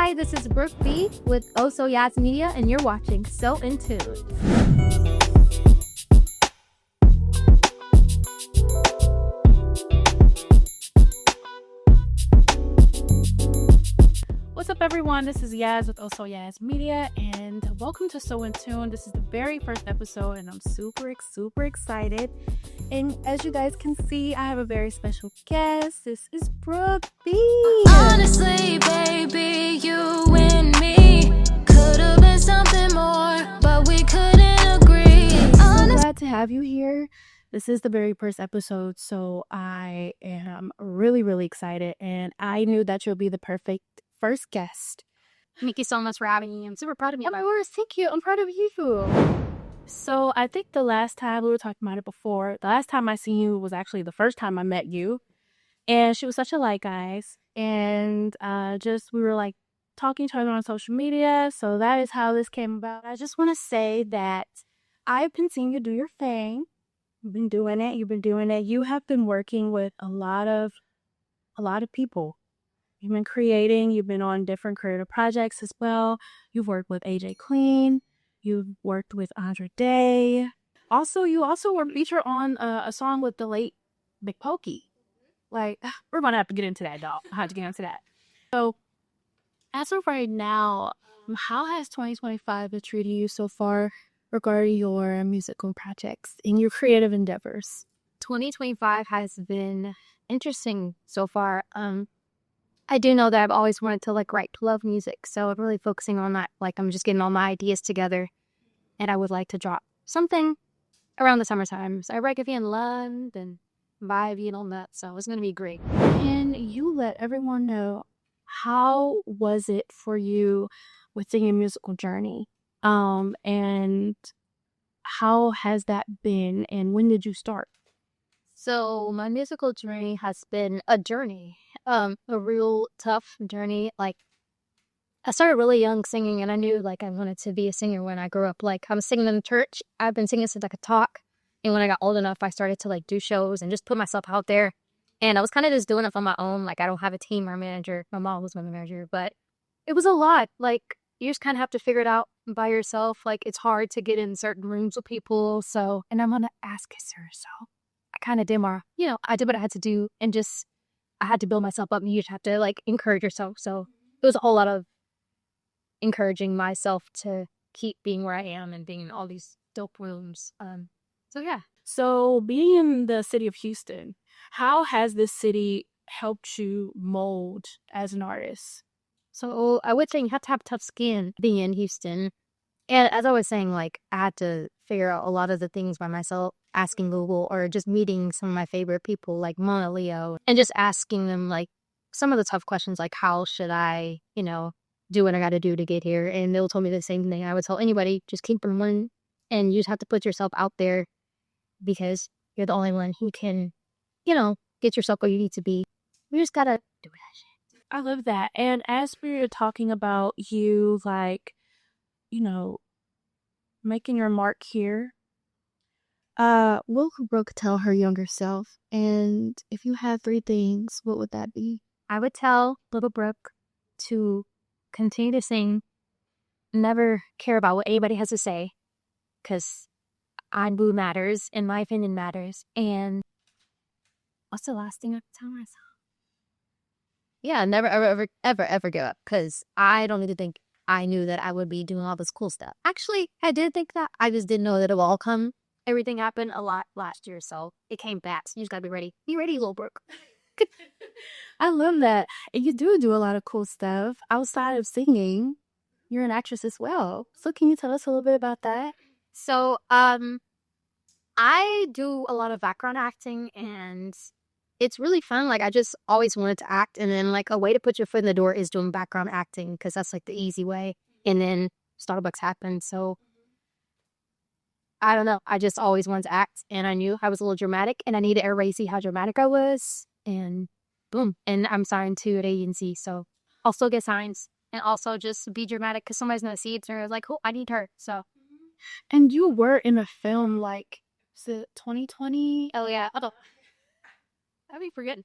Hi, this is Brook B with Also Yas Media, and you're watching So In Tune. What's up, everyone? This is Yaz with Also Yaz Media, and welcome to So In Tune. This is the very first episode, and I'm super excited. And as you guys can see, I have a very special guest. This is Brook B. Honestly, baby, you and me could have been something more, but we couldn't agree. I'm so glad to have you here. This is the very first episode, so I am really excited, and I knew that you'll be the perfect first guest. Thank you so much for having me. I'm super proud of you. Of course, thank you. I'm proud of you. So I think the last time we were talking about it before, the last time I seen you was actually the first time I met you, and she was such a light, guys, and we were like talking to her on social media. So that is how this came about. I just want to say that I've been seeing you do your thing. You've been doing it. You have been working with a lot of people. You've been creating. You've been on different creative projects as well. You've worked with AJ Clean. You've worked with Andre Day. You also were featured on a song with the late Big Pokey. Like, we're gonna have to get into that, dog. I have to get into that. So, as of right now, how has 2025 been treating you so far regarding your musical projects and your creative endeavors? 2025 has been interesting so far. I do know that I've always wanted to love music, so I'm really focusing on that. Like, I'm just getting all my ideas together, and I would like to drop something around the summertime. So I reckon if you're in London, vibing on that, so it's gonna be great. Can you let everyone know, how was it for you within your musical journey? And how has that been, and when did you start? So my musical journey has been a journey, a real tough journey. Like, I started really young singing, and I knew I wanted to be a singer when I grew up. Like, I was singing in church. I've been singing since I could talk. And when I got old enough, I started to do shows and just put myself out there. And I was kind of just doing it on my own. Like, I don't have a team or a manager. My mom was my manager, but it was a lot. Like, you just kind of have to figure it out by yourself. Like, it's hard to get in certain rooms with people. So, and I'm gonna ask her. So I kind of did I did what I had to do, and just I had to build myself up. And you just have to encourage yourself. So it was a whole lot of encouraging myself to keep being where I am and being in all these dope rooms. So yeah. So being in the city of Houston, how has this city helped you mold as an artist? So I would say you have to have tough skin being in Houston. And as I was saying, I had to figure out a lot of the things by myself, asking Google or just meeting some of my favorite people like Mona Leo, and just asking them some of the tough questions, like how should I, do what I got to do to get here. And they'll tell me the same thing I would tell anybody: just keep learning, and you just have to put yourself out there, because you're the only one who can, get yourself where you need to be. We just got to do that shit. I love that. And as we were talking about you, making your mark here, what would Brooke tell her younger self? And if you had 3 things, what would that be? I would tell little Brooke to continue to sing, never care about what anybody has to say, because I boo matters and my opinion matters. And what's the last thing I could tell myself? Yeah, never ever give up, because I don't need to think I knew that I would be doing all this cool stuff. Actually, I did think that. I just didn't know that it would all come. Everything happened a lot last year, so it came back. So you just gotta be ready. Be ready, little Brooke. I love that. And you do a lot of cool stuff outside of singing. You're an actress as well. So can you tell us a little bit about that? So, I do a lot of background acting, and it's really fun. I just always wanted to act, and then a way to put your foot in the door is doing background acting, because that's the easy way. And then Starbucks happened, so I don't know. I just always wanted to act, and I knew I was a little dramatic, and I needed everybody to see how dramatic I was, and boom. And I'm signed to an agency, so I'll still get signs, and also just be dramatic, because somebody's gonna see it, and they're like, oh, I need her. So. And you were in a film is it 2020? Oh yeah. I'd be forgetting.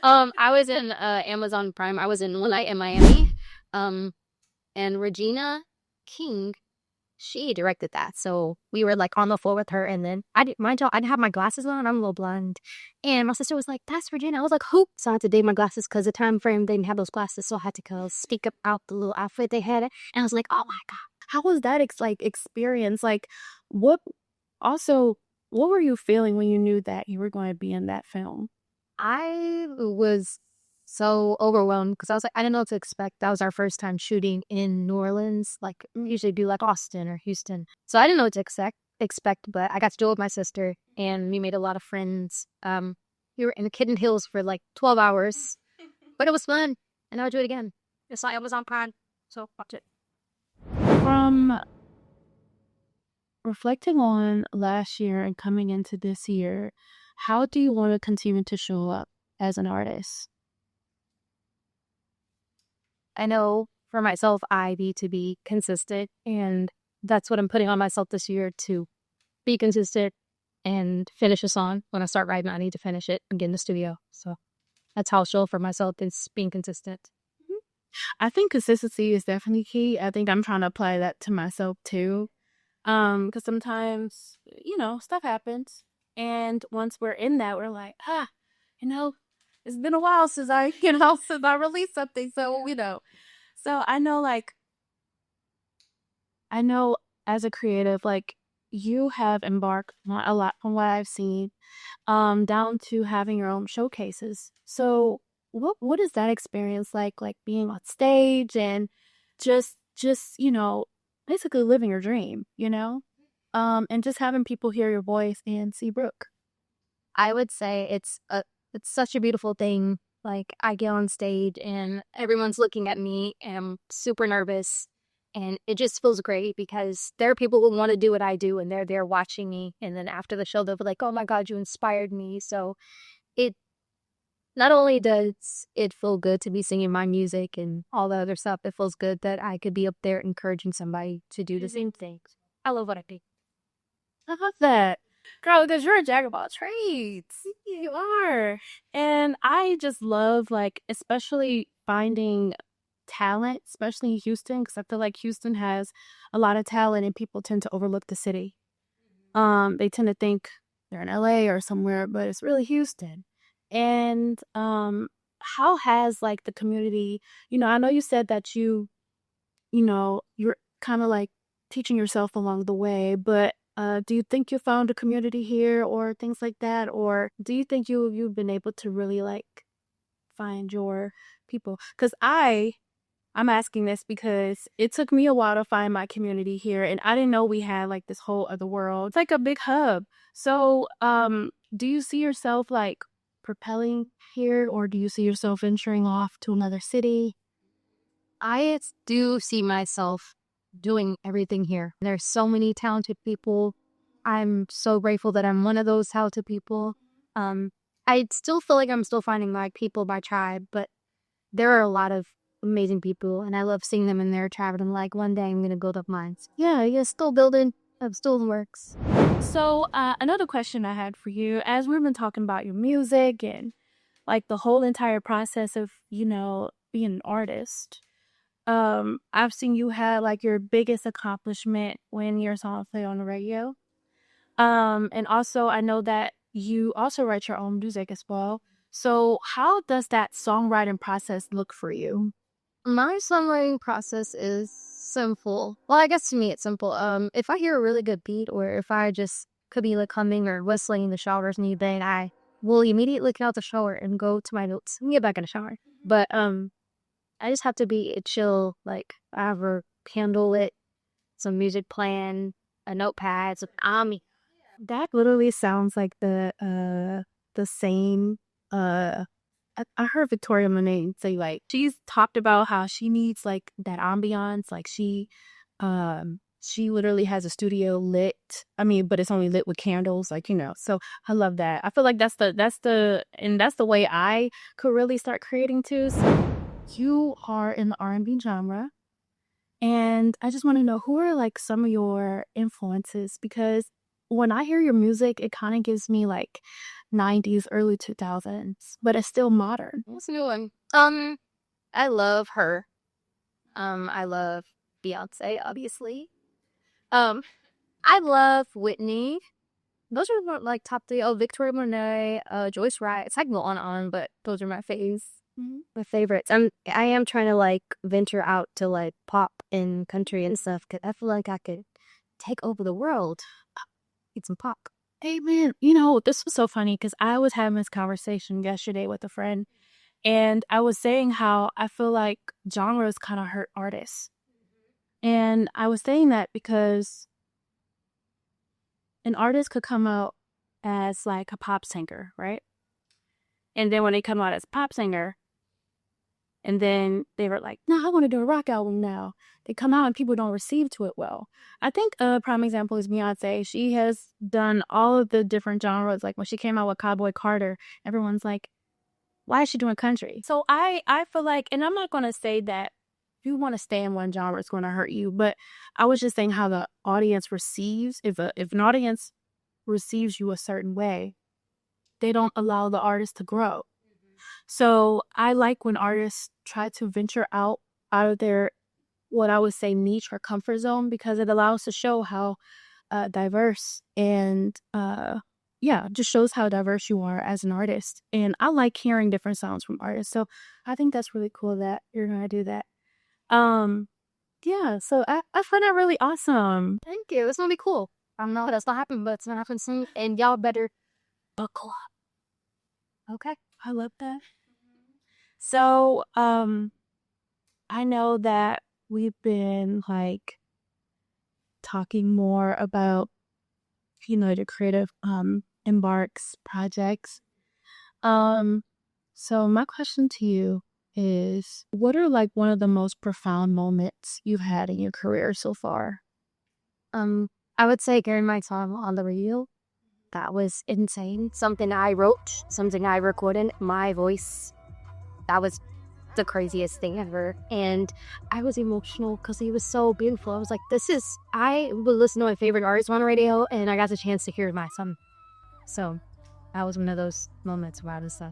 I was in Amazon Prime. I was in One Night in Miami. And Regina King, she directed that. So we were like on the floor with her, and then I didn't mind y'all, I didn't have my glasses on. I'm a little blind. And my sister was like, "That's Regina." I was like, "Who?" So I had to date my glasses because the time frame they didn't have those glasses. So I had to go speak up out the little outfit they had. And I was like, "Oh my God." How was that experience? Like, what also, what were you feeling when you knew that you were going to be in that film? I was so overwhelmed because I was like, I didn't know what to expect. That was our first time shooting in New Orleans. Like, we usually do like Austin or Houston. So I didn't know what to expect, but I got to do it with my sister and we made a lot of friends. We were in the Kitten Hills for like 12 hours, but it was fun and I would do it again. It's on Amazon Prime, so watch it. From reflecting on last year and coming into this year, how do you want to continue to show up as an artist? I know for myself, I need to be consistent, and that's what I'm putting on myself this year to be consistent and finish a song. When I start writing, I need to finish it and get in the studio. So that's how I'll show for myself is being consistent. I think consistency is definitely key. I think I'm trying to apply that to myself too. Because sometimes, stuff happens. And once we're in that, we're like, you know, it's been a while since I, since I released something. So, so I know as a creative, like you have embarked on a lot from what I've seen, down to having your own showcases. So what is that experience like being on stage and just basically living your dream, and just having people hear your voice and see Brooke. I would say it's such a beautiful thing. Like I get on stage and everyone's looking at me and I'm super nervous and it just feels great because there are people who want to do what I do and they're there watching me and then after the show they'll be like, "Oh my God, you inspired me." So it not only does it feel good to be singing my music and all the other stuff, it feels good that I could be up there encouraging somebody to do the same things. I love what I do. I love that. Girl, because you're a jack of all trades. You are. And I just love, especially finding talent, especially in Houston, because I feel like Houston has a lot of talent and people tend to overlook the city. They tend to think they're in LA or somewhere, but it's really Houston. And how has the community, I know you said that you're kind of teaching yourself along the way, but do you think you found a community here or things like that? Or do you think you've been able to really find your people? Because I'm asking this because it took me a while to find my community here and I didn't know we had this whole other world. It's like a big hub. So do you see yourself propelling here or do you see yourself venturing off to another city? I do see myself doing everything here. There's so many talented people. I'm so grateful that I'm one of those talented people. I still feel like I'm still finding my people, my tribe, but there are a lot of amazing people, and I love seeing them in their tribe. And I'm like, one day I'm gonna build up mine. So, yeah, still building. I'm still in the works. So another question I had for you, as we've been talking about your music and the whole entire process of being an artist. I've seen you had your biggest accomplishment when your song played on the radio. And also I know that you also write your own music as well. So how does that songwriting process look for you? My songwriting process is simple. Well, I guess to me it's simple. If I hear a really good beat, or if I just could be humming or whistling in the shower or anything, I will immediately get out the shower and go to my notes and get back in the shower. But I just have to be chill. Like I have a candle lit, some music playing, a notepad, some Ami. That literally sounds like the same I heard Victoria Monet say she's talked about how she needs that ambiance. She literally has a studio lit. I mean, but it's only lit with candles, so I love that. I feel like that's the way I could really start creating too. So you are in the R&B genre. And I just want to know who are some of your influences, because when I hear your music, it kind of gives me 90s, early 2000s, but it's still modern. What's a new one? I love her. I love Beyonce, obviously. Um, I love Whitney. Those are like top three. Oh, Victoria Monet, Joyce Wright. It's like go on and on, but those are my faves. My favorites. I am trying to like venture out to like pop and country and stuff because I feel like I could take over the world. Eat some pop. Hey, man, this was so funny because I was having this conversation yesterday with a friend, and I was saying how I feel like genres kind of hurt artists. And I was saying that because an artist could come out as like a pop singer, right? And then when they come out as a pop singer, and then they were like, no, I want to do a rock album now. They come out and people don't receive to it well. I think a prime example is Beyonce. She has done all of the different genres. Like when she came out with Cowboy Carter, everyone's like, why is she doing country? So I feel like, and I'm not going to say that if you want to stay in one genre, it's going to hurt you. But I was just saying how the audience receives, if an audience receives you a certain way, they don't allow the artist to grow. So I like when artists try to venture out of their, what I would say, niche or comfort zone, because it allows to show how diverse and just shows how diverse you are as an artist. And I like hearing different sounds from artists. So I think that's really cool that you're gonna do that. So I find that really awesome. Thank you. It's gonna be cool. I don't know if that's not happening, but it's gonna happen soon. And y'all better buckle up. Okay. I love that. So, I know that we've been like talking more about, the creative embarks projects. So my question to you is, what are like one of the most profound moments you've had in your career so far? I would say during my time on the radio, that was insane. Something I wrote, something I recorded, my voice. That was the craziest thing ever. And I was emotional because he was so beautiful. I was like, I would listen to my favorite artist on the radio, and I got the chance to hear my son. So that was one of those moments where I was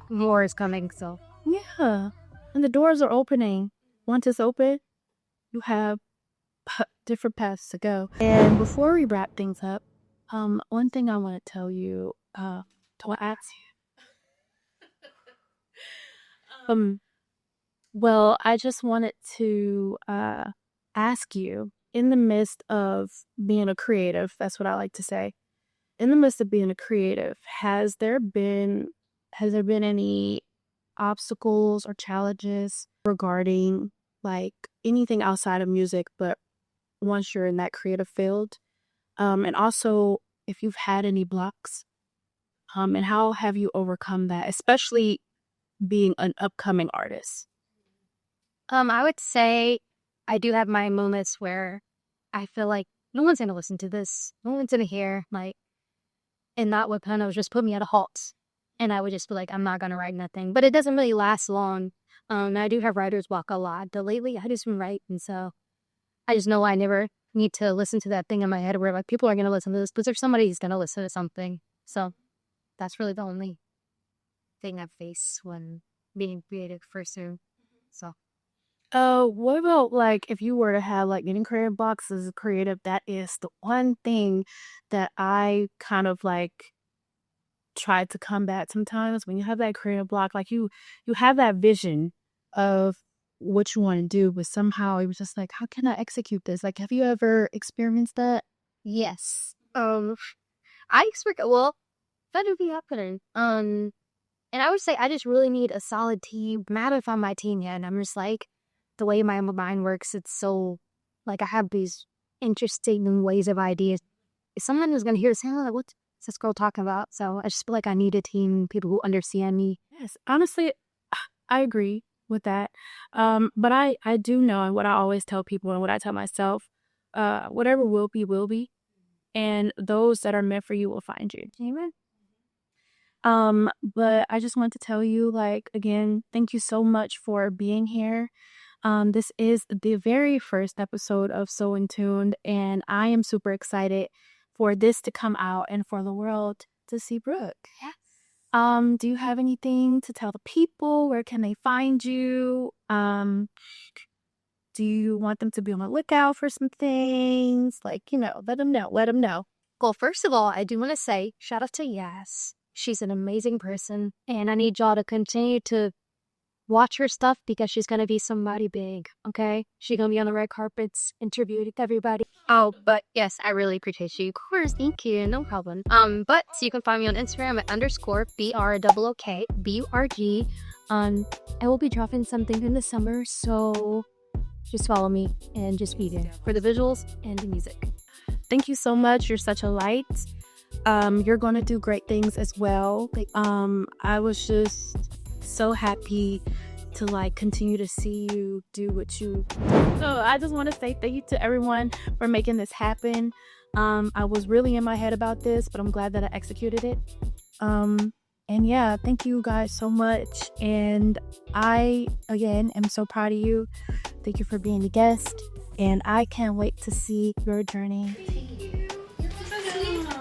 more is coming, so. Yeah. And the doors are opening. Once it's open, you have different paths to go. And before we wrap things up, one thing I want to tell you, to ask you. Well, I just wanted to ask you, in the midst of being a creative, that's what I like to say, in the midst of being a creative, has there been any obstacles or challenges regarding like anything outside of music, but once you're in that creative field? And also if you've had any blocks, and how have you overcome that, especially being an upcoming artist? I would say I do have my moments where I feel like no one's gonna listen to this, no one's gonna hear, like, and that would kind of just put me at a halt. And I would just be like, I'm not gonna write nothing. But it doesn't really last long. I do have writer's block a lot. But lately, I just been writing, so I just know I never need to listen to that thing in my head where like people are gonna listen to this, but there's somebody who's gonna listen to something. So that's really the only thing I face when being creative for soon. So. What about like if you were to have like getting creative blocks as a creative? That is the one thing that I kind of like try to combat sometimes. When you have that creative block, like you have that vision of what you want to do, but somehow it was just like, how can I execute this? Like, have you ever experienced that? Yes. I expect that would be happening. And I would say I just really need a solid team. Matter if I'm my team yet, and I'm just like, the way my mind works, it's so like I have these interesting ways of ideas. Someone is gonna hear this, like, what's this girl talking about? So I just feel like I need a team, people who understand me. Yes, honestly, I agree with that. But I do know, and what I always tell people and what I tell myself, whatever will be, and those that are meant for you will find you. Amen. But I just want to tell you, like, again, thank you so much for being here. This is the very first episode of So In Tuned, and I am super excited for this to come out and for the world to see Brook. Yes. Do you have anything to tell the people? Where can they find you? Do you want them to be on the lookout for some things? Like, let them know. Let them know. Well, first of all, I do want to say shout out to Yas. She's an amazing person, and I need y'all to continue to watch her stuff because she's gonna be somebody big, okay? She's gonna be on the red carpets, interviewing everybody. Oh, but yes, I really appreciate you. Of course, thank you, no problem. But so you can find me on Instagram at _BROOKBURG. I will be dropping something in the summer, so just follow me and just be there for the visuals and the music. Thank you so much. You're such a light. You're going to do great things as well. I was just so happy to continue to see you do what you do. So I just want to say thank you to everyone for making this happen. I was really in my head about this, but I'm glad that I executed it. And yeah, thank you guys so much. And I, again, am so proud of you. Thank you for being the guest. And I can't wait to see your journey. Thank you. You're so sweet.